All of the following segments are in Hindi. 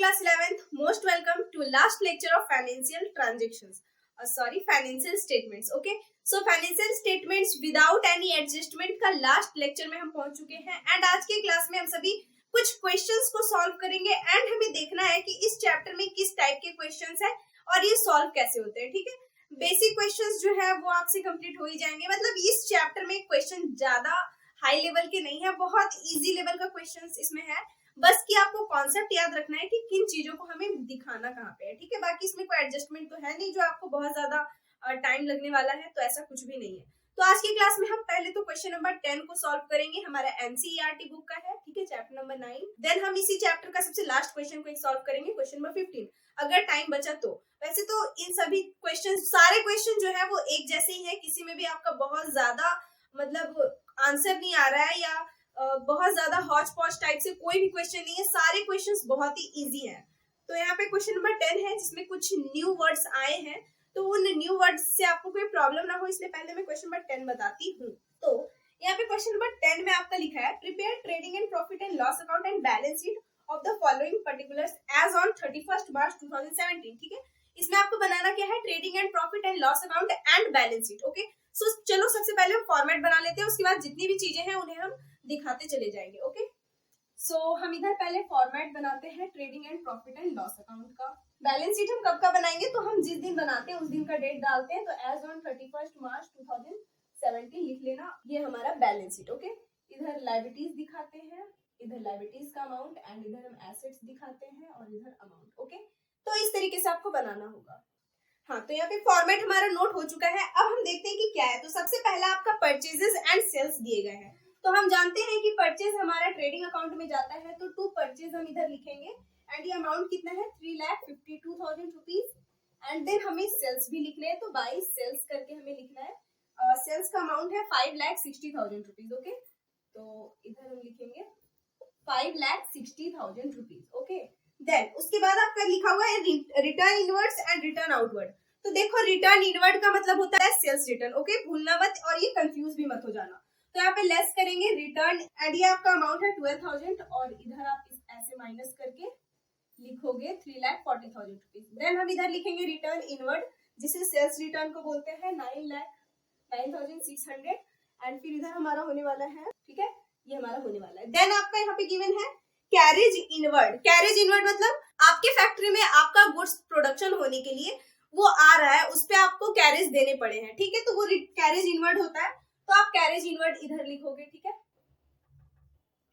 class 11th, most welcome to last lecture of financial transactions. Financial statements. Okay, so financial statements without any adjustment का last lecture में हम पहुंच चुके हैं and आज के क्लास में हम सभी कुछ questions को solve करेंगे and हमें देखना है कि इस chapter में किस type के questions हैं और ये solve कैसे होते हैं. ठीक है, बेसिक क्वेश्चंस जो है वो आपसे कंप्लीट हो ही जाएंगे. मतलब इस चैप्टर में क्वेश्चन ज्यादा हाई लेवल के नहीं है, बहुत इजी लेवल का क्वेश्चंस इसमें है. बस कि आपको कॉन्सेप्ट याद रखना है कि किन चीजों को हमें दिखाना कहाँ पे है. ठीक है, बाकी इसमें कोई एडजस्टमेंट तो है नहीं जो आपको बहुत ज्यादा टाइम लगने वाला है, तो ऐसा कुछ भी नहीं है. तो आज की क्लास में हम पहले तो क्वेश्चन नंबर 10 को सॉल्व करेंगे. हमारा एनसीईआरटी बुक का है. ठीक है, चैप्टर नंबर 9. देन हम इसी चैप्टर का सबसे लास्ट क्वेश्चन को एक सॉल्व करेंगे, क्वेश्चन नंबर 15, अगर टाइम बचा तो. वैसे तो इन सभी क्वेश्चन, सारे क्वेश्चन जो है वो एक जैसे ही है, किसी में भी आपका बहुत ज्यादा मतलब आंसर नहीं आ रहा है या बहुत ज्यादा हॉच पॉच टाइप से कोई भी क्वेश्चन नहीं है. सारे क्वेश्चंस बहुत ही इजी हैं. तो यहाँ पे क्वेश्चन नंबर 10 है जिसमें कुछ न्यू वर्ड्स आए हैं, तो उन न्यू वर्ड्स से आपको कोई प्रॉब्लम ना हो इसलिए पहले मैं क्वेश्चन नंबर 10 बताती हूँ. तो यहाँ पे क्वेश्चन नंबर 10 में आपका लिखा है prepare trading and profit and loss account and balance sheet of the following particulars as on 31 March 2017. ठीक है, इसमें आपको बनाना क्या है, trading and profit and loss account and balance sheet. Okay, so चलो सबसे पहले हम फॉर्मेट बना लेते हैं, उसके बाद जितनी भी चीजें हैं उन्हें हम दिखाते चले जाएंगे. ओके, सो हम इधर पहले फॉर्मेट बनाते हैं trading and profit and loss account का. बैलेंस शीट हम कब का बनाएंगे, तो हम जिस दिन बनाते हैं उस दिन का डेट डालते हैं. तो एज ऑन 31 मार्च 2017 लिख लेना, ये हमारा बैलेंस शीट. ओके, इधर लायबिलिटीज दिखाते हैं, इधर लायबिलिटीज का अमाउंट एंड इधर हम एसेट्स दिखाते हैं और इधर अमाउंट. ओके, तो इस तरीके से आपको बनाना होगा. हाँ, तो यहाँ पे फॉर्मेट हमारा नोट हो चुका है. अब हम देखते हैं कि क्या है. तो सबसे पहला आपका परचेजेस एंड सेल्स दिए गए हैं. तो हम जानते हैं कि परचेज हमारा ट्रेडिंग अकाउंट में जाता है, तो टू परचेज हम इधर लिखेंगे एंड ये अमाउंट कितना है 3,52,000 रुपीज. एंड देन हमें सेल्स भी लिखने हैं, तो बाई सेल्स करके हमें लिखना है. सेल्स का अमाउंट है 5,60,000 रुपीज. ओके, तो इधर हम लिखेंगे 5,60,000 रुपीज. ओके, देन उसके बाद आपका लिखा हुआ है return inwards and return outward. तो देखो रिटर्न इनवर्ड का मतलब होता है सेल्स रिटर्न. ओके, भूलना मत और ये कंफ्यूज भी मत हो जाना. तो यहाँ पे लेस करेंगे रिटर्न एंड ये आपका अमाउंट है 12,000 और इधर आप ऐसे माइनस करके लिखोगे 3,40,000 रुपीज. देन हम इधर लिखेंगे रिटर्न इनवर्ड जिसे सेल्स रिटर्न को बोलते हैं 9,09,600 एंड फिर इधर हमारा होने वाला है. ठीक है, ये हमारा होने वाला है. देन आपका यहाँ पे गिवन है कैरेज इनवर्ड. कैरेज इनवर्ड मतलब आपके फैक्ट्री में आपका गुड्स प्रोडक्शन होने के लिए वो आ रहा है, उस पे आपको कैरेज देने पड़े हैं. ठीक है, तो वो कैरेज इनवर्ड होता है. तो आप कैरेज इनवर्ड इधर लिखोगे. ठीक है,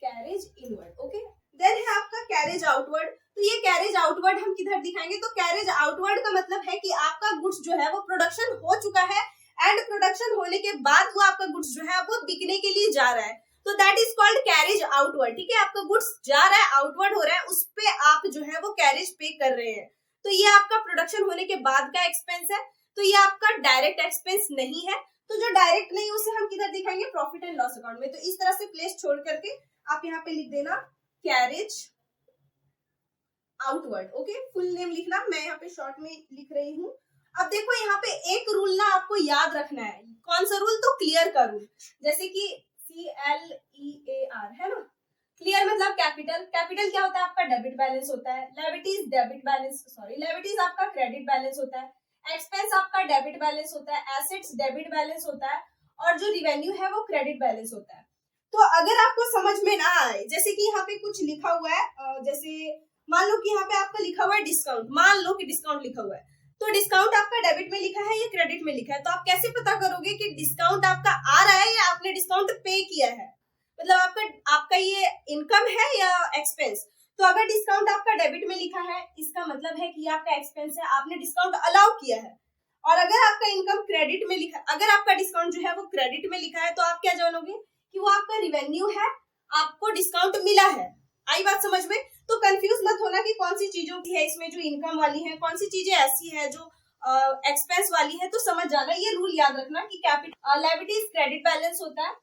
कैरेज इनवर्ड. ओके, देन है आपका कैरेज आउटवर्ड. तो ये कैरेज आउटवर्ड हम किधर दिखाएंगे, तो कैरेज आउटवर्ड का मतलब है कि आपका गुड्स जो है वो प्रोडक्शन हो चुका है एंड प्रोडक्शन होने के बाद वो आपका गुड्स जो है वो बिकने के लिए जा रहा है, तो that is called carriage outward. ठीक है, आपका गुड्स जा रहा है, आउटवर्ड हो रहा है, उस पे आप जो है वो कैरेज पे कर रहे हैं. तो ये आपका प्रोडक्शन होने के बाद का एक्सपेंस है, तो ये आपका डायरेक्ट एक्सपेंस नहीं है. तो जो डायरेक्ट नहीं उसे हम किधर दिखाएंगे, प्रॉफिट एंड लॉस अकाउंट में. तो इस तरह से प्लेस छोड़ करके आप यहाँ पे लिख देना carriage outward. Okay, full name लिखना, मैं यहाँ पे शॉर्ट में लिख रही हूँ. अब देखो यहाँ पे एक रूल ना आपको याद रखना है. कौन सा रूल, तो क्लियर का रूल. जैसे कि CLEAR है ना, क्लियर मतलब कैपिटल. कैपिटल क्या होता है, आपका डेबिट बैलेंस होता है. लायबिलिटीज डेबिट बैलेंस, लायबिलिटीज आपका क्रेडिट बैलेंस होता है. एक्सपेंस आपका डेबिट बैलेंस होता है. एसेट्स डेबिट बैलेंस होता है और जो रिवेन्यू है वो क्रेडिट बैलेंस होता है. तो अगर आपको समझ में ना आए, जैसे कि यहाँ पे कुछ लिखा हुआ है, जैसे मान लो कि यहाँ पे आपका लिखा हुआ है डिस्काउंट, मान लो कि डिस्काउंट लिखा हुआ है, तो डिस्काउंट आपका डेबिट में लिखा है या क्रेडिट में लिखा है, तो आप कैसे पता करोगे कि डिस्काउंट आपका आ रहा है या आपने डिस्काउंट पे किया है, मतलब आपका ये इनकम है या एक्सपेंस. तो अगर डिस्काउंट आपका डेबिट में लिखा है इसका मतलब है कि आपका एक्सपेंस है, आपने डिस्काउंट अलाउ किया है. और अगर आपका इनकम क्रेडिट में लिखा, अगर आपका डिस्काउंट जो है वो क्रेडिट में लिखा है, तो आप क्या जानोगे कि वो आपका रिवेन्यू है, आपको डिस्काउंट मिला है. आई बात समझ में. तो कंफ्यूज मत होना कि कौन सी चीजों की है इसमें जो इनकम वाली है, कौन सी चीजें ऐसी है जो एक्सपेंस वाली है. तो समझ जाना, ये रूल याद रखना कि कैपिटल लायबिलिटीज क्रेडिट बैलेंस होता है,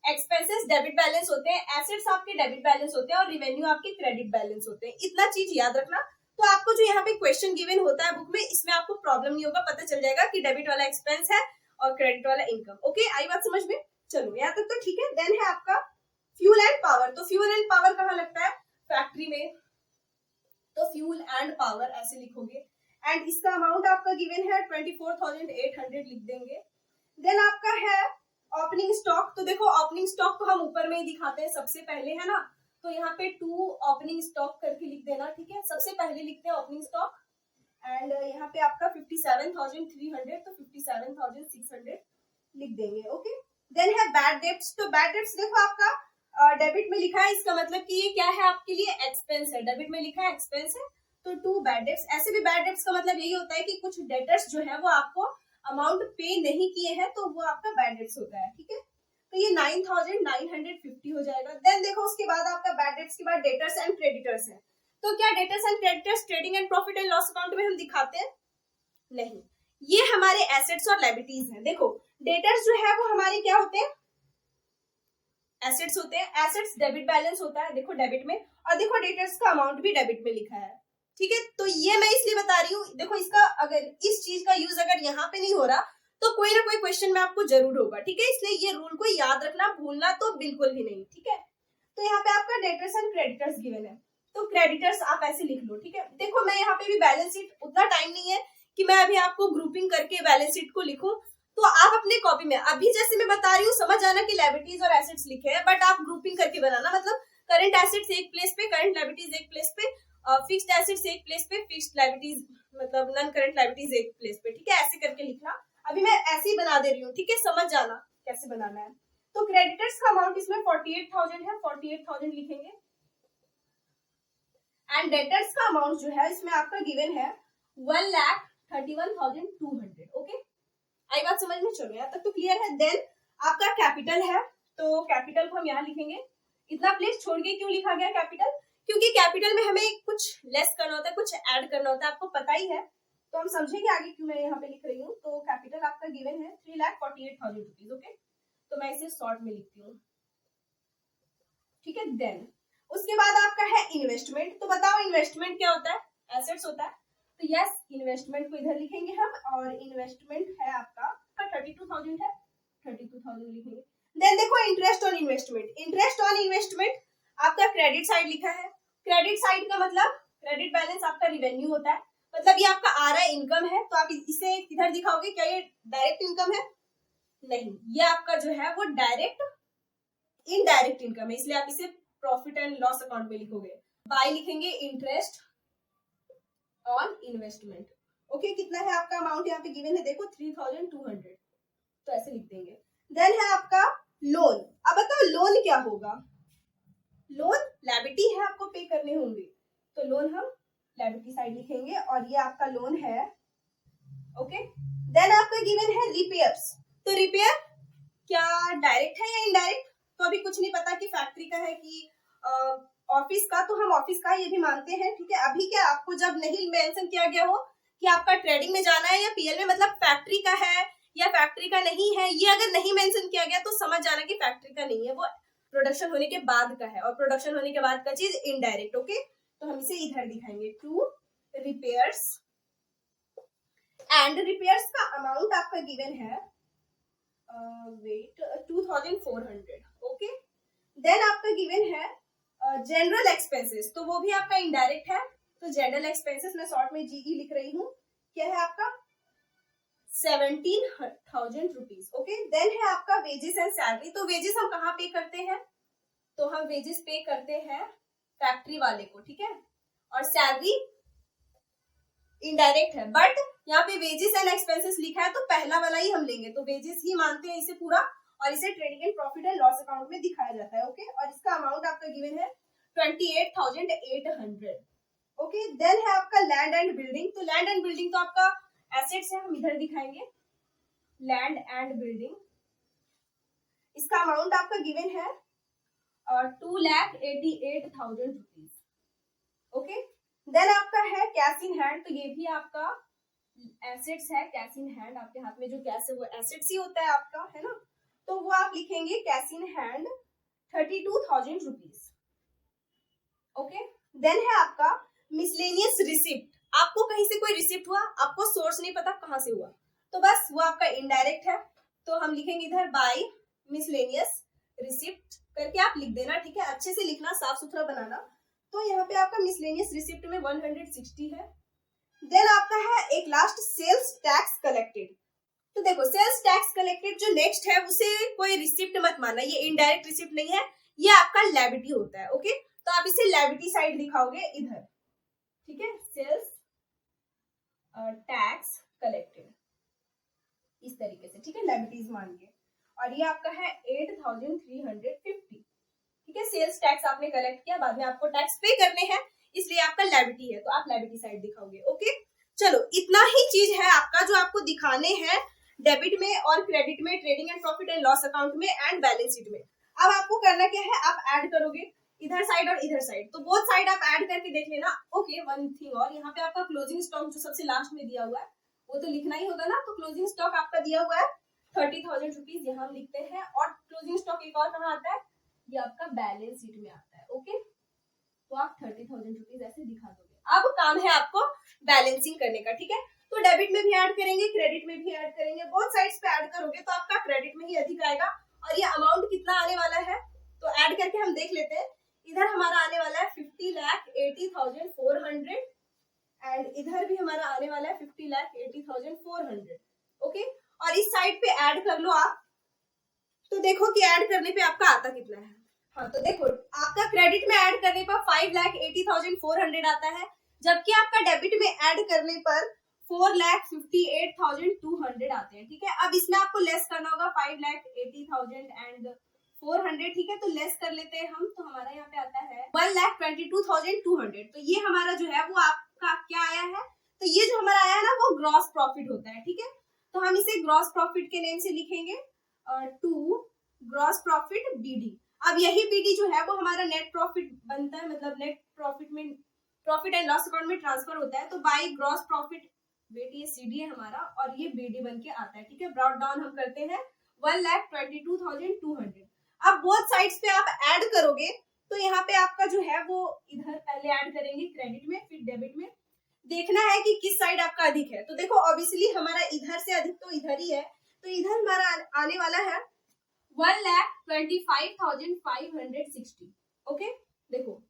एक्सपेंसेस डेबिट बैलेंस होते हैं, एसेट्स आपके डेबिट बैलेंस होते हैं और रिवेन्यू आपके क्रेडिट बैलेंस होते हैं. इतना चीज याद रखना. तो आपको जो यहाँ पे क्वेश्चन गिवन होता है बुक में, इसमें आपको प्रॉब्लम नहीं होगा, पता चल जाएगा कि डेबिट वाला एक्सपेंस है और क्रेडिट वाला इनकम. ओके, आई बात समझ में. चलो यहाँ तक तो ठीक है. देन है आपका फ्यूल एंड पावर. तो फ्यूल एंड पावर कहाँ लगता है, फैक्ट्री में. तो फ्यूल एंड पावर ऐसे लिखोगे। एंड इसका अमाउंट आपका गिवन है 24,800 लिख देंगे। देन आपका है ओपनिंग स्टॉक। तो देखो ओपनिंग स्टॉक तो हम ऊपर में ही दिखाते हैं सबसे पहले, है ना। तो यहाँ पे 2 ओपनिंग स्टॉक करके लिख देना, ठीक है। सबसे पहले लिखते हैं ओपनिंग स्टॉक एंड यहाँ पे आपका 57,300, तो 57,600 लिख देंगे। ओके, देन है बैड डेब्ट्स। तो बैड डेब्ट्स देखो आपका डेबिट में लिखा है, इसका मतलब कि ये क्या है आपके लिए एक्सपेंस है। डेबिट में लिखा है एक्सपेंस है, तो 2 बैड डेब्ट्स। ऐसे भी बैड डेब्ट्स का मतलब यही होता है कि कुछ डेटर्स जो है वो आपको अमाउंट पे नहीं किए हैं, तो वो आपका बैड डेब्ट्स होता है, ठीक है। तो ये 9,950 हो जाएगा। देन देखो उसके बाद आपका बैड डेब्ट्स के बाद डेटर्स एंड क्रेडिटर्स है। तो क्या debtors and creditors trading and profit and loss account में हम दिखाते हैं? नहीं, ये हमारे एसेट्स और लायबिलिटीज हैं। देखो डेटर्स जो है वो हमारे क्या होते हैं, एसेट्स होते हैं। एसेट्स डेबिट बैलेंस होता है, देखो डेबिट में, और देखो डेटर्स का अमाउंट भी डेबिट में लिखा है, ठीक है। तो ये मैं इसलिए बता रही हूँ, देखो इसका अगर इस चीज का यूज अगर यहाँ पे नहीं हो रहा तो कोई ना कोई क्वेश्चन में आपको जरूर होगा, ठीक है। इसलिए ये रूल को याद रखना, भूलना तो बिल्कुल भी नहीं, ठीक है। तो यहाँ पे आपका डेटर्स एंड क्रेडिटर्स गिवन है, तो क्रेडिटर्स आप ऐसे लिख लो, ठीक है। देखो मैं यहाँ पे भी बैलेंस शीट, उतना टाइम नहीं है कि मैं अभी आपको ग्रुपिंग करके बैलेंस शीट को लिखूं, तो आप अपने कॉपी में अभी जैसे मैं बता रही हूँ समझ आना कि लायबिलिटीज और एसेट्स लिखे हैं, बट आप ग्रुपिंग करके बनाना, मतलब करंट एसेट्स एक प्लेस पे, करंट लायबिलिटीज एक प्लेस पे, फिक्स्ड एसेट्स एक प्लेस पे, फिक्स्ड लायबिलिटीज मतलब नॉन करंट लायबिलिटीज एक प्लेस पे, ठीक है। ऐसे करके लिखना, अभी मैं ऐसे ही बना दे रही हूँ, ठीक है। समझ जाना कैसे बनाना है। तो क्रेडिटर्स का अमाउंट इसमें 48,000 है, 48,000 लिखेंगे। एंड डेटर्स का अमाउंट जो है इसमें आपका गिवन है 1,31,200। ओके, आई बात समझ में? चलो यहाँ तक तो क्लियर है। देन आपका कैपिटल है, तो कैपिटल को हम यहाँ लिखेंगे। इतना प्लेस छोड़ के क्यों लिखा गया कैपिटल? क्योंकि कैपिटल में हमें कुछ लेस करना होता है, कुछ ऐड करना होता है, आपको पता ही है, तो हम समझेंगे आगे क्यों मैं यहाँ पे लिख रही हूँ। तो कैपिटल आपका गिवन है 3,48,000 रुपीज। ओके, तो मैं इसे शॉर्ट में लिखती हूँ, ठीक है। देन उसके बाद आपका है इन्वेस्टमेंट। तो बताओ इन्वेस्टमेंट क्या होता है? एसेट्स होता है, तो यस इन्वेस्टमेंट को इधर लिखेंगे हम, और इन्वेस्टमेंट है आपका 32,000 है, 32,000 लिखेंगे। देन देखो interest on investment. Interest on investment आपका क्रेडिट साइड लिखा है। क्रेडिट साइड का मतलब क्रेडिट बैलेंस आपका रिवेन्यू होता है, मतलब ये आपका आ रहा है, इनकम है, तो आप इसे किधर दिखाओगे? क्या ये डायरेक्ट इनकम है? नहीं, ये आपका जो है वो डायरेक्ट इनडायरेक्ट इनकम है, इसलिए आप इसे प्रॉफिट एंड लॉस अकाउंट में लिखोगे। बाय लिखेंगे इंटरेस्ट ऑन इन्वेस्टमेंट। ओके, कितना है आपका अमाउंट यहाँ पे गिवन है, देखो 3,200, तो ऐसे लिख देंगे। देन है आपका लोन। अब बताओ लोन क्या होगा? लोन लायबिलिटी है, आपको पे करने होंगे, तो लोन हम लायबिलिटी साइड लिखेंगे, और ये आपका लोन है। ओके, देन आपका गिवन है रिपेयर्स। तो रिपेयर क्या डायरेक्ट है या इनडायरेक्ट? तो अभी कुछ नहीं पता कि फैक्ट्री का है कि ऑफिस का, तो हम ऑफिस का ये भी मानते हैं, ठीक है। अभी क्या आपको जब नहीं मेंशन किया गया हो कि आपका ट्रेडिंग में जाना है या पीएल में, मतलब फैक्ट्री का है या फैक्ट्री का नहीं है, ये अगर नहीं मेंशन किया गया तो समझ जाना कि फैक्ट्री का नहीं है, वो प्रोडक्शन होने के बाद का है, और प्रोडक्शन होने के बाद का चीज इनडायरेक्ट। ओके, तो हम इसे इधर दिखाएंगे, टू रिपेयर्स। एंड रिपेयर्स का अमाउंट आपका गिवन है 2,400। ओके, देन आपका गिवन है जनरल एक्सपेंसेस, तो वो भी आपका इनडायरेक्ट है, तो जनरल एक्सपेंसेस मैं शॉर्ट में जीई लिख रही हूँ, क्या है आपका 17,000 रुपीज। ओके, देन है आपका वेजेस एंड सैलरी। तो वेजेस हम कहाँ पे करते हैं? तो हम वेजेस पे करते हैं फैक्ट्री वाले को, ठीक है, और सैलरी इनडायरेक्ट है, बट यहाँ पे वेजेस एंड एक्सपेंसेस लिखा है तो पहला वाला ही हम लेंगे, तो वेजेस ही मानते हैं इसे पूरा, और इसे trading and profit and loss account में दिखाया जाता है। ओके, और इसका अमाउंट आपका गिवन है 28,800। ओके, देन है आपका लैंड एंड बिल्डिंग। तो लैंड एंड बिल्डिंग तो आपका एसेट्स है, हम इधर दिखाएंगे लैंड एंड बिल्डिंग। इसका अमाउंट आपका गिवन है 2,88,000 रुपीज। ओके, देन आपका है कैश इन हैंड। तो ये भी आपका एसेट्स है, कैश इन हैंड, आपके हाथ में जो कैश है वो एसेट्स ही होता है आपका, है ना, तो वो आप लिखेंगे cash in hand 32,000 rupees. Okay, then है आपका मिसलेनियस रिसिप्ट। आपको कहीं से कोई रिसिप्ट हुआ, आपको सोर्स नहीं पता कहां से हुआ, तो बस वो आपका इनडायरेक्ट है, तो हम लिखेंगे इधर बाय मिसलेनियस रिसिप्ट करके आप लिख देना, ठीक है। अच्छे से लिखना, साफ सुथरा बनाना। तो यहाँ पे आपका मिसलेनियस रिसिप्ट में 160 है। देन आपका है एक लास्ट सेल्स टैक्स कलेक्टेड। तो देखो सेल्स टैक्स कलेक्टेड जो नेक्स्ट है उसे कोई रिसिप्ट मत मानना, ये इनडायरेक्ट रिसिप्ट नहीं है, ये आपका लायबिलिटी होता है। ओके, तो आप इसे लायबिलिटी साइड दिखाओगे इधर, ठीक है, सेल्स टैक्स कलेक्टेड इस तरीके से, ठीक है, लायबिलिटीज मान के। और ये आपका है 8350, ठीक है, सेल्स टैक्स आपने कलेक्ट किया, बाद में आपको टैक्स पे करने हैं, इसलिए आपका लायबिलिटी है, तो आप लायबिलिटी साइड दिखाओगे। ओके, चलो इतना ही चीज है आपका जो आपको दिखाने हैं डेबिट में और क्रेडिट में, trading and profit and loss account में एंड बैलेंस शीट में। अब आपको करना क्या है, आप ऐड करोगे इधर साइड और इधर साइड, तो बोथ साइड आप ऐड करके देख लेना। ओके, वन थिंग और, यहाँ पे आपका क्लोजिंग स्टॉक जो सबसे लास्ट में दिया हुआ है वो तो लिखना ही होगा ना, तो क्लोजिंग स्टॉक आपका दिया हुआ है 30,000 रुपीज, यहाँ हम लिखते हैं। और क्लोजिंग स्टॉक एक और कहाँ आता है, ये आपका बैलेंस शीट में आता है। ओके, तो आप 30,000 रुपीज ऐसे दिखा दोगे। अब काम है आपको बैलेंसिंग करने का, ठीक है, तो डेबिट में भी ऐड करेंगे, क्रेडिट में भी ऐड करेंगे, बोथ साइड्स पे ऐड करोगे तो आपका क्रेडिट में ही अधिक आएगा। और ये अमाउंट कितना आने वाला है, तो ऐड करके हम देख लेते हैं। इधर हमारा आने वाला है 50,80,400 एंड इधर भी हमारा आने वाला है 50,80,400। ओके, और इस साइड पे ऐड कर लो आप, तो देखो कि ऐड करने पे आपका आता कितना है। हाँ, तो देखो आपका क्रेडिट में ऐड करने पर 5,80,400 आता है, जबकि आपका डेबिट में ऐड करने पर 4,58,200 आते हैं। ठीक है, अब इसमें आपको लेस करना होगा 5,80,400, ठीक है, तो लेस कर लेते हैं हम, तो हमारा यहाँ पे आता है 1,22,200। तो ये हमारा जो है वो आपका क्या आया है, तो ये जो हमारा आया है ना वो ग्रॉस प्रॉफिट होता है। ठीक है, तो हम इसे ग्रॉस प्रॉफिट के नेम से लिखेंगे टू ग्रॉस प्रॉफिट बीडी। अब यही बीडी जो है वो हमारा नेट प्रॉफिट बनता है, मतलब नेट प्रॉफिट में प्रॉफिट एंड लॉस अकाउंट में ट्रांसफर होता है। तो बाई ग्रॉस प्रॉफिट वेट ये सीडी है हमारा और ये बीडी बन के आता है। ठीक है, ब्रॉट डाउन हम करते हैं 1,22,200। अब बोथ साइड्स पे आप ऐड करोगे तो यहाँ पे आपका जो है वो इधर पहले ऐड करेंगे क्रेडिट में, फिर डेबिट में। देखना है कि किस साइड आपका अधिक है, तो देखो ऑब्वियसली हमारा इधर से अधिक तो इधर ही है, तो इधर हमारा आने वाला है 1,25,560। ओके, देखो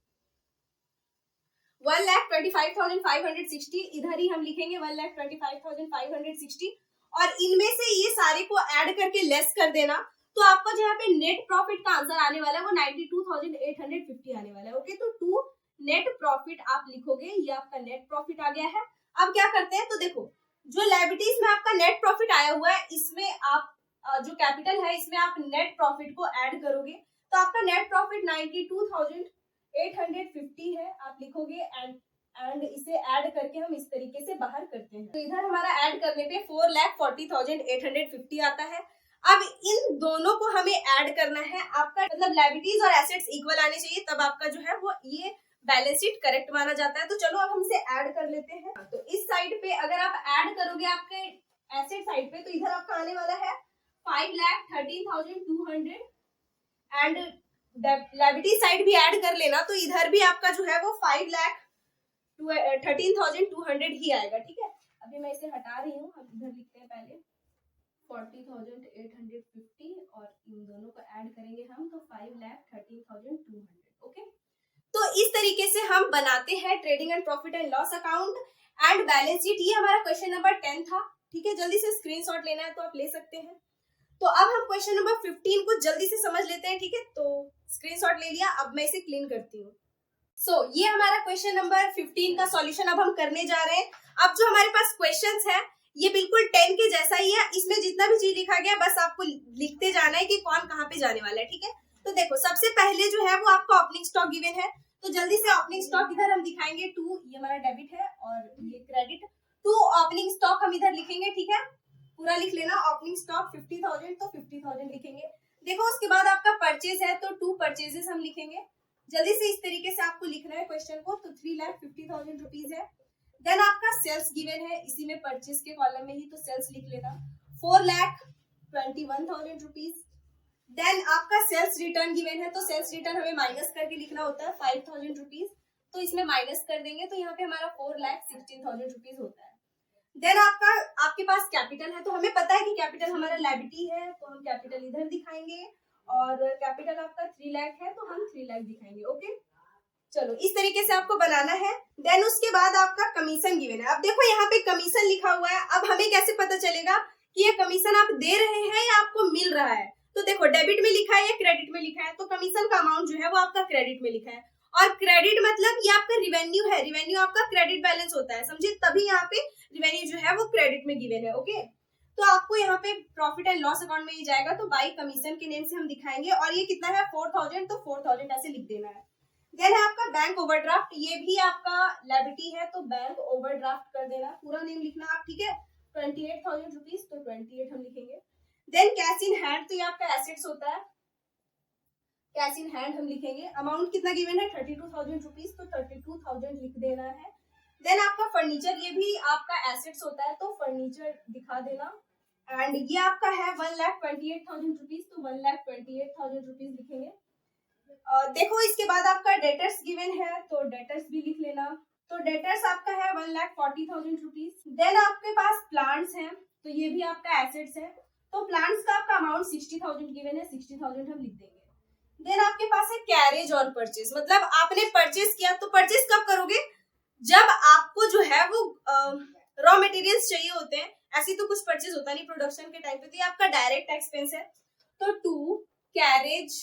1,25,560 इधर ही हम लिखेंगे 1,25,560 और इनमें से ये सारे को ऐड करके लेस कर देना, तो आपका जो यहाँ पे नेट प्रॉफिट का आंसर आने वाला है वो 92,850 आने वाला है। ओके, तो टू नेट प्रॉफिट आप लिखोगे, ये आपका नेट प्रॉफिट आ गया है। अब क्या करते हैं, तो देखो जो लायबिलिटीज में आपका नेट प्रॉफिट आया हुआ है इसमें आप जो कैपिटल है इसमें आप नेट प्रॉफिट को ऐड करोगे, तो आपका नेट प्रॉफिट 92,850 है, आप लिखोगे एंड इसे ऐड करके हम इस तरीके से बाहर करते हैं। तो इधर हमारा ऐड करने पे 4,40,850 आता है। अब इन दोनों को हमें ऐड करना है, आपका मतलब लायबिलिटीज और एसेट्स इक्वल आने चाहिए, तब आपका जो है वो ये बैलेंस शीट करेक्ट माना जाता है। तो चलो अब हम इसे ऐड कर लेते हैं। तो इस साइड पे अगर आप ऐड करोगे आपके एसेट साइड पे, तो इधर आपका आने वाला है 5,13,200 एंड लायबिलिटी साइड भी ऐड कर लेना, तो इधर भी आपका जो है वो 5,13,200 ही आएगा। ठीक है, अभी मैं इसे हटा रही हूँ, हम इधर लिखते हैं पहले 40,850 और इन दोनों को ऐड करेंगे हम, तो 5,13,200। ओके, तो इस तरीके से हम बनाते हैं trading and profit and loss account and balance sheet. ये हमारा क्वेश्चन नंबर 10 था। ठीक है, जल्दी से स्क्रीनशॉट लेना है तो आप ले सकते हैं। तो अब हम क्वेश्चन नंबर 15 को जल्दी से समझ लेते हैं। ठीक है, तो स्क्रीनशॉट ले लिया, अब मैं इसे क्लीन करती हूँ। सो ये हमारा क्वेश्चन नंबर 15 का सॉल्यूशन अब हम करने जा रहे हैं। अब जो हमारे पास क्वेश्चंस है ये बिल्कुल 10 के जैसा ही है, इसमें जितना भी चीज लिखा गया बस आपको लिखते जाना है कि कौन कहाँ पे जाने वाला है। ठीक है, तो देखो सबसे पहले जो है वो आपका ओपनिंग स्टॉक गिवन है, तो जल्दी से ओपनिंग स्टॉक इधर हम दिखाएंगे 2, ये हमारा डेबिट है और ये क्रेडिट। 2 ओपनिंग स्टॉक हम इधर लिखेंगे। ठीक है, पूरा लिख लेना, ओपनिंग स्टॉक 50,000 तो 50,000 लिखेंगे। देखो उसके बाद आपका परचेज है तो 2 परचेजेस हम लिखेंगे। जल्दी से इस तरीके से आपको लिखना है क्वेश्चन को, तो 3,50,000 रुपीज है। देन आपका सेल्स गिवन है, इसी में परचेज के कॉलम में ही, तो सेल्स लिख लेना 4,21,000 रुपीज। देन आपका सेल्स रिटर्न गिवन है, तो सेल्स रिटर्न हमें माइनस करके लिखना होता है 5,000 रुपीज, तो इसमें माइनस कर देंगे, तो यहाँ पे हमारा 4,16,000 रुपीज होता है। देन आपके पास कैपिटल है, तो हमें पता है कि कैपिटल हमारा लायबिलिटी है, तो हम कैपिटल इधर दिखाएंगे और कैपिटल आपका 3 लाख है तो हम 3 लाख दिखाएंगे। ओके, चलो इस तरीके से आपको बनाना है। देन उसके बाद आपका कमीशन गिवन है। अब देखो यहाँ पे कमीशन लिखा हुआ है। अब हमें कैसे पता चलेगा कि ये कमीशन आप दे रहे हैं या आपको मिल रहा है? तो देखो डेबिट में लिखा है या क्रेडिट में लिखा है, तो कमीशन का अमाउंट जो है वो आपका क्रेडिट में लिखा है। और क्रेडिट मतलब ये आपका रिवेन्यू है, रिवेन्यू आपका क्रेडिट बैलेंस होता है, समझे, तभी यहाँ पे रिवेन्यू जो है वो क्रेडिट में गिवन है। ओके, तो आपको यहाँ पे प्रॉफिट एंड लॉस अकाउंट में ही जाएगा, तो बाई कमीशन के नेम से हम दिखाएंगे। और ये कितना है 4000, तो 4000 ऐसे लिख देना है। देन है आपका बैंक ओवरड्राफ्ट, ये भी आपका लायबिलिटी है, तो बैंक ओवरड्राफ्ट कर देना, पूरा नेम लिखना आप, ठीक है। 28,000 रुपीज, तो 28 हम लिखेंगे। देन कैश इन हैंड, तो ये आपका एसेट्स होता है, कैश इन हैंड हम लिखेंगे। अमाउंट कितना गिवन है 32,000 रुपीज, तो 32,000 लिख देना है। देन आपका फर्नीचर, ये भी आपका एसेट्स होता है, तो फर्नीचर दिखा देना। एंड ये आपका है 1,28,000 रुपीज, तो 1,28,000 रुपीज लिखेंगे। देखो इसके बाद आपका डेटर्स गिवन है, तो डेटर्स भी लिख लेना। तो डेटर्स आपका है 1,40,000 रुपीज। देन आपके पास प्लांट्स हैं, तो ये भी आपका एसेट्स है, तो प्लांट्स का आपका अमाउंट 60,000 गिवन है, 60,000 हम लिख देंगे। देन आपके पास है कैरेज और परचेज, मतलब आपने परचेज किया, तो परचेज कब करोगे? जब आपको जो है वो रॉ मटेरियल्स चाहिए होते हैं। ऐसी तो कुछ परचेज होता नहीं प्रोडक्शन के टाइम पे, तो ये आपका डायरेक्ट एक्सपेंस है। तो टू कैरेज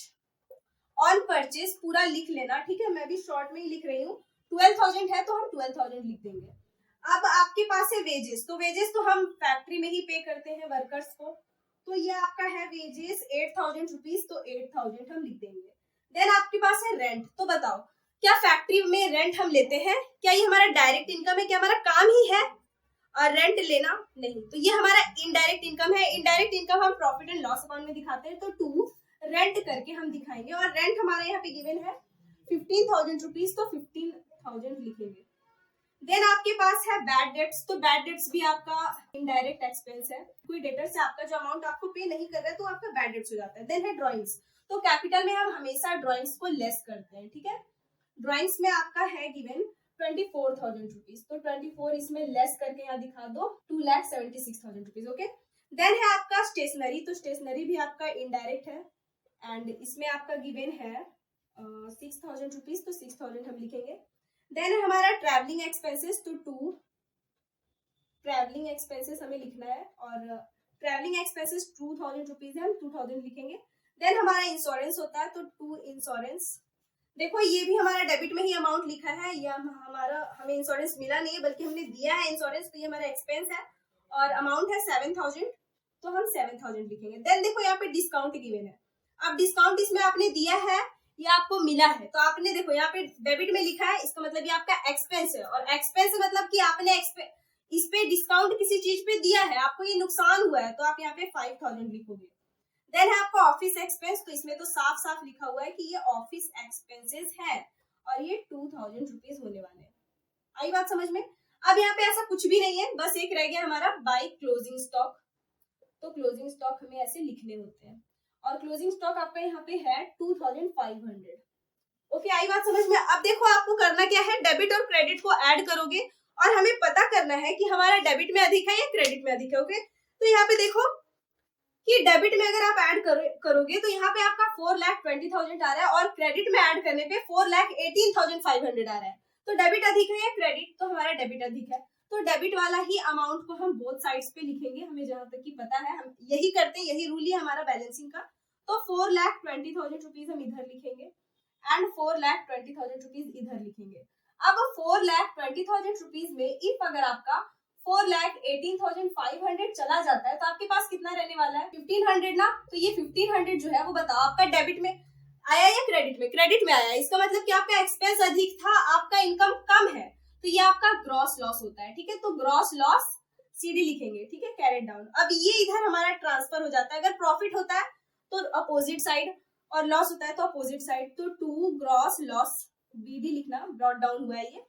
ऑन परचेज पूरा लिख लेना, ठीक है, मैं भी शॉर्ट में ही लिख रही हूँ। 12,000 है, तो हम 12,000 लिख देंगे। अब आपके पास है वेजेस, तो वेजेस तो हम फैक्ट्री में ही पे करते हैं वर्कर्स को, तो ये आपका है वेजेस 8,000 रुपीज, तो 8,000 हम लिख देंगे। देन आपके पास है रेंट, तो बताओ क्या फैक्ट्री में रेंट हम लेते हैं? क्या ये हमारा डायरेक्ट इनकम है? क्या हमारा काम ही है और रेंट लेना? नहीं, तो ये हमारा इनडायरेक्ट इनकम है। इनडायरेक्ट इनकम हम प्रॉफिट एंड लॉस अकाउंट में दिखाते हैं, तो टू रेंट करके हम दिखाएंगे। और रेंट हमारा यहाँ पे गिवन है 15,000 रुपीज, तो 15,000 लिखेंगे। देन आपके पास है बैड डेट्स, तो बैड डेट्स भी आपका इनडायरेक्ट एक्सपेंस है। कोई डेटर से आपका जो अमाउंट आपको पे नहीं कर रहा है, तो आपका बैड डेट्स हो जाता है। देन है ड्राइंग्स, तो कैपिटल में हम हमेशा ड्राइंग्स को लेस करते हैं, ठीक है। ड्राइंग्स में आपका है गिवन 24,000 रुपीज, तो 24 इसमें लेस करके यहाँ दिखा दो 2,76,000 रुपीज। ओके, देन है आपका स्टेशनरी, तो स्टेशनरी भी आपका इनडायरेक्ट है, एंड इसमें आपका गिवन है 6,000 रुपीज, तो 6,000 हम लिखेंगे। देन हमारा ट्रैवलिंग एक्सपेंसेस, तो टू ट्रैवलिंग एक्सपेंसेस हमें लिखना है, और ट्रैवलिंग एक्सपेंसेस 2,000 रुपीज है, हम 2,000 लिखेंगे। देन हमारा इंश्योरेंस होता है, तो टू इंश्योरेंस, देखो ये भी हमारा डेबिट में ही अमाउंट लिखा है, या हमारा हमें इंश्योरेंस मिला नहीं है बल्कि हमने दिया है इंश्योरेंस, तो ये हमारा एक्सपेंस है, और अमाउंट है 7,000, तो हम 7,000 लिखेंगे। देन देखो यहाँ पे डिस्काउंट गिवन है। अब डिस्काउंट इसमें आपने दिया है या आपको मिला है, तो आपने देखो यहाँ पे डेबिट में लिखा है, इसका मतलब ये आपका एक्सपेंस है, और एक्सपेंस मतलब कि आपने इस पे डिस्काउंट किसी चीज पे दिया है, आपको ये नुकसान हुआ है, तो आप यहाँ पे 5,000 लिखोगे। देन है आपका ऑफिस एक्सपेंस, तो इसमें तो साफ साफ लिखा हुआ है कि ये ऑफिस एक्सपेंसेस है, और ये 2,000 रुपीज होने वाले हैं। आई बात समझ में? अब यहाँ पे ऐसा कुछ भी नहीं है, बस एक रह गया हमारा बाय क्लोजिंग स्टॉक, तो क्लोजिंग स्टॉक हमें ऐसे लिखने होते हैं, और क्लोजिंग स्टॉक आपका यहाँ पे है 2,500। ओके, आई बात समझ में? अब देखो आपको करना क्या है, डेबिट और क्रेडिट को ऐड करोगे, और हमें पता करना है कि हमारा डेबिट में अधिक है या क्रेडिट में अधिक है। ओके, तो यहाँ पे देखो कि डेबिट में अगर आप ऐड करोगे तो यहाँ पे आपका 4,20,000 आ रहा है, और क्रेडिट में ऐड करने पे 4,18,500 आ रहा है। तो डेबिट अधिक है या क्रेडिट? तो हमारा डेबिट अधिक है, तो डेबिट वाला ही अमाउंट को हम बोथ साइड्स पे लिखेंगे, हमें जहां तक की पता है हम यही करते हैं, यही रूल है हमारा बैलेंसिंग का। तो 4,20,000 रुपीज हम इधर लिखेंगे, एंड 4,20,000 रुपीज इधर लिखेंगे। अब 4,20,000 रुपीज में इफ अगर आपका 4,18,500 चला जाता है, तो आपके पास कितना रहने वाला है? 1,500 ना। तो ये 1,500 जो है वो बताओ आपका डेबिट में आया या क्रेडिट में? क्रेडिट में आया, इसका मतलब कि आपका एक्सपेंस अधिक था, आपका इनकम कम है, तो ये आपका ग्रॉस लॉस होता है, ठीक है। तो ग्रॉस लॉस सीडी लिखेंगे, ठीक है, कैरेट डाउन। अब ये इधर हमारा ट्रांसफर हो जाता है, अगर प्रॉफिट होता है तो अपोजिट साइड, और लॉस होता है तो अपोजिट साइड, तो टू ग्रॉस लॉस बीडी लिखना, ब्रॉट डाउन हुआ है ये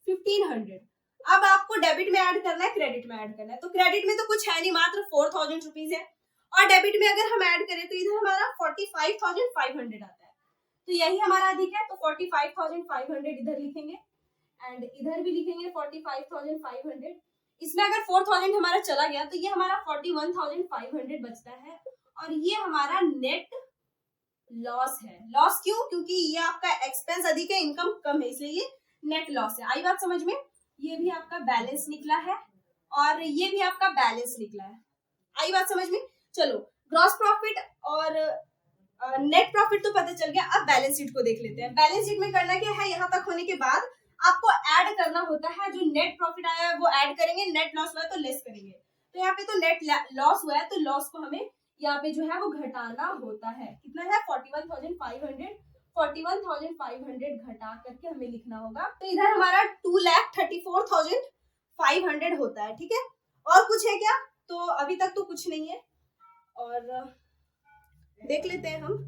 1,500। अब आपको डेबिट में ऐड करना है, क्रेडिट में ऐड करना है, तो क्रेडिट में तो कुछ है नहीं, मात्र 4,000 रुपीज है, और डेबिट में अगर हम ऐड करें तो इधर हमारा 45,500 आता है, तो यही हमारा अधिक है, तो 45,500 इधर लिखेंगे, एंड इधर भी लिखेंगे 45,500। इसमें अगर 4,000 हमारा चला गया तो ये हमारा 41,500 बचता है, और ये हमारा नेट लॉस है। लॉस क्यों? क्योंकि ये आपका एक्सपेंस अधिक है, इनकम कम है, इसलिए ये नेट लॉस है। आई बात समझ में? ये भी आपका बैलेंस निकला है और ये भी आपका बैलेंस निकला है। आई बात समझ में? चलो, ग्रॉस प्रॉफिट और नेट प्रॉफिट तो पता चल गया। अब बैलेंस शीट को देख लेते हैं। बैलेंस शीट में करना क्या है, यहाँ तक होने के बाद आपको ऐड करना होता है। जो नेट प्रॉफिट आया है वो ऐड करेंगे, नेट लॉस हुआ है तो लेस करेंगे। तो यहाँ पे तो नेट लॉस हुआ है तो लॉस को हमें यहाँ पे जो है वो घटाना होता है। कितना है? 41,500। 41,500 घटा करके हमें लिखना होगा। तो इधर हमारा 2,34,500 होता है। ठीक है, और कुछ है क्या? तो अभी तक तो कुछ नहीं है, और देख लेते हैं हम।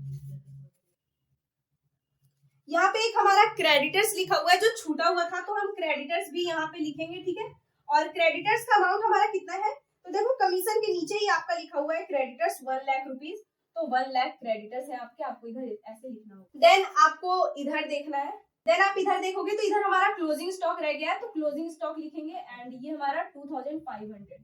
यहाँ पे एक हमारा क्रेडिटर्स लिखा हुआ है जो छूटा हुआ था, तो हम क्रेडिटर्स भी यहाँ पे लिखेंगे। ठीक है, और क्रेडिटर्स का अमाउंट हमारा कितना है? तो देखो, कमीशन के नीचे ही आपका लिखा हुआ है क्रेडिटर्स 1 लाख रुपीज। तो 1 लाख क्रेडिटर्स है आपके, आपको इधर ऐसे लिखना होगा। देन आपको इधर देखना है। देन आप इधर देखोगे तो इधर हमारा क्लोजिंग स्टॉक रह गया है, तो क्लोजिंग स्टॉक लिखेंगे एंड ये हमारा 2,500।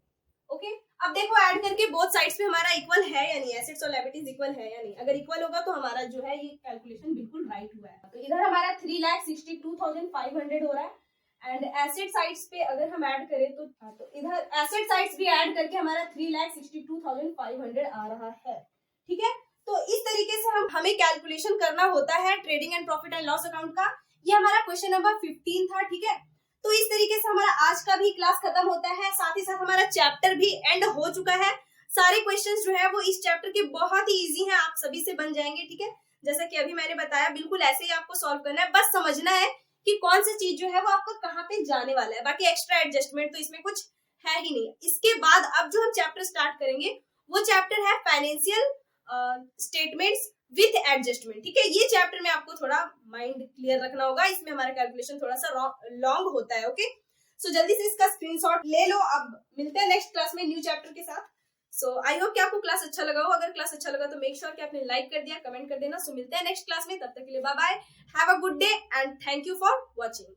ओके, अब देखो ऐड करके बोथ साइड्स पे हमारा इक्वल है या नहीं, एसेट्स और लायबिलिटीज इक्वल है या नहीं। अगर इक्वल होगा तो हमारा जो है ये कैलकुलेशन बिल्कुल राइट हुआ है। तो इधर हमारा 3,62,500 हो रहा है एंड एसेट साइड्स पे अगर हम ऐड करें तो इधर एसेट साइड्स भी ऐड करके हमारा 3,62,500 आ रहा है। ठीक है, तो इस तरीके से हमें कैलकुलेशन करना होता है trading and profit and loss account का। ये हमारा क्वेश्चन नंबर 15 था। ठीक है, तो इस तरीके से हमारा आज का भी क्लास खत्म होता है, साथ ही साथ हमारा चैप्टर भी एंड हो चुका है। सारे क्वेश्चंस जो है वो इस चैप्टर के बहुत ही इजी हैं, आप सभी से बन जाएंगे। ठीक है, जैसा कि अभी मैंने बताया, बिल्कुल ऐसे ही आपको सॉल्व करना है। बस समझना है कि कौन सी चीज जो है वो आपका कहाँ पे जाने वाला है। बाकी एक्स्ट्रा एडजस्टमेंट तो इसमें कुछ है ही नहीं। इसके बाद अब जो हम चैप्टर स्टार्ट करेंगे वो चैप्टर है फाइनेंशियल स्टेटमेंट्स विथ एडजस्टमेंट। ठीक है, ये चैप्टर में आपको थोड़ा माइंड क्लियर रखना होगा, इसमें हमारा कैलकुलेशन थोड़ा सा लॉन्ग होता है। ओके, सो जल्दी से इसका स्क्रीनशॉट ले लो। अब मिलते हैं नेक्स्ट क्लास में न्यू चैप्टर के साथ। सो आई होप कि आपको क्लास अच्छा लगा हो। अगर क्लास अच्छा लगा तो मेक श्योर कि आपने लाइक कर दिया, कमेंट कर देना। सो मिलते हैं नेक्स्ट क्लास में, तब तक के लिए bye bye, have a good day and thank you for watching.